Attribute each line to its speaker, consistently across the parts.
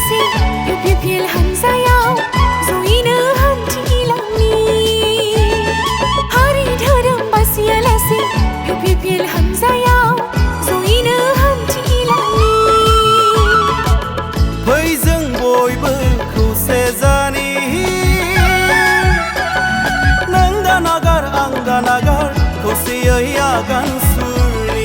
Speaker 1: लासै UPPL हानजायाव जयैनो हान्थिलांनि हारि धोरोम बासिया लासै UPPL हानजायाव जयैनो हान्थिलांनि
Speaker 2: फै जों बयबो खौसे जानि नों दा नागार आं दा नागार खौसेयै आगान सुरनि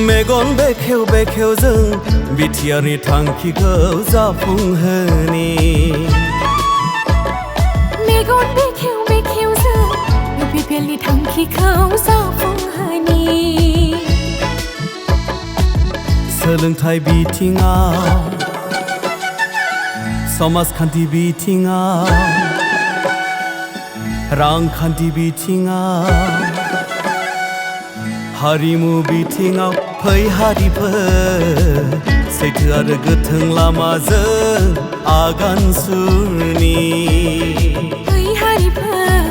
Speaker 2: मेगन बेखेव बेखेव जों बिटिआरनि थांखिखौ जाफुंहोनि
Speaker 1: मेगन बेखेव बेखेव जों UPPLनि थांखिखौ जाफुंहोनि
Speaker 2: सोलोंथाइ बिथिङाव समाजखान्थि बिथिङाव रांखान्थि बिथिङाव हारिमु बिथिङाव फै हारिफोर सैथो आरो गोथों लामाजों आगान सुरनि
Speaker 1: फै हारिफोर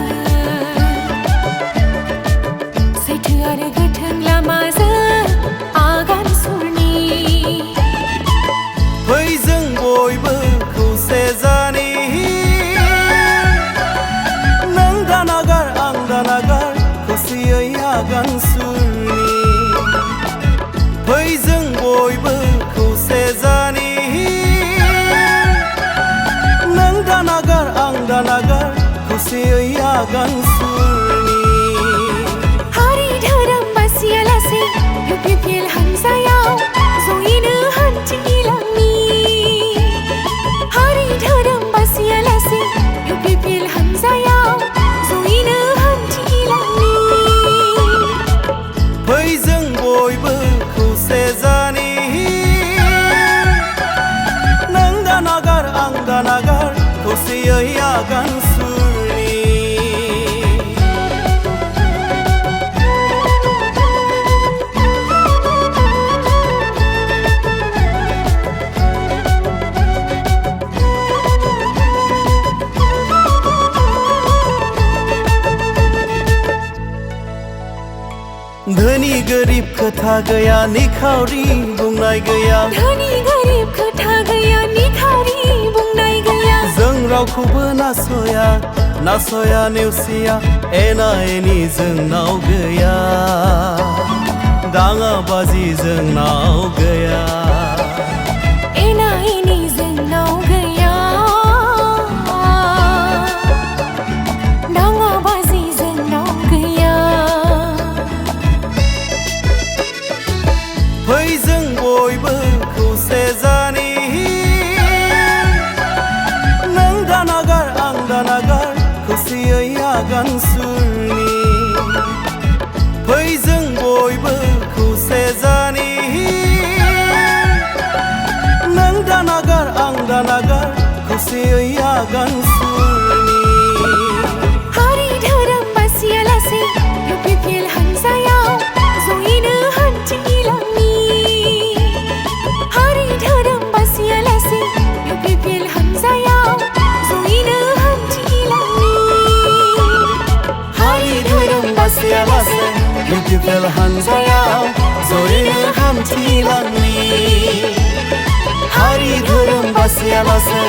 Speaker 1: सैथो आरो गोथों लामाजों आगान सुरनि
Speaker 2: फै जों बयबो खौसे जानि नों दा नागार आं दा नागार खौसेयै आगान सुरनि फै जों बयबो खौसे जानि नों दा नागार आं दा नागार खौसेयै आगान सुरनि
Speaker 1: हारि धोरोम बासिया लासै UPPL हानजायाव जयैनो हान्थिलांनि हारि धोरोम बासिया लासै UPPL हानजायाव जयैनो हान्थिलांनि
Speaker 2: फै जों बयबो खौसे जानि नों दा नागार आं दा नागार खौसेयै आगान सुरनि धोनि गोरिब खोथा गैया निखावरि बुंनाय गैया
Speaker 1: धोनि गोरिब खोथा गैया निखावरि बुंनाय गैया
Speaker 2: जों रावखौबो नासया नेवसिया एना एनि जोंनाव गैया दाङा बाजि जोंनाव गैया
Speaker 1: एना एनि जोंनाव गैया दाङा बाजि जोंनाव गैया
Speaker 2: फै जों बयबो खौसे जानि नों दा नागार आं दा नागार खौसेयै आगान सुरनि फै जों बयबो खौसे जानि नों दा नागार आं दा नागार खौसेयै आगान सुरनि
Speaker 1: हारि धोरोम बासिया लासै UPPL हानजायाव जयैनो हान्थिलांनि हारि धोरोम बासिया लासै UPPL हानजायाव जयैनो हान्थिलांनि
Speaker 2: हारि धोरोम बासिया लासै UPPL हानजायाव जयैनो हान्थिलांनि हारि धोरोम बासिया लासै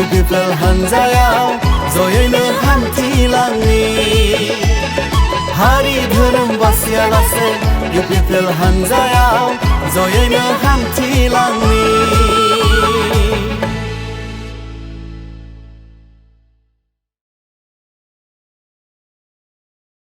Speaker 2: UPPL हानजायाव जयैनो हान्थिलांनि हारि धोरोम बासिया लासै UPPL हानजायाव जयैनो हान्थिलांनि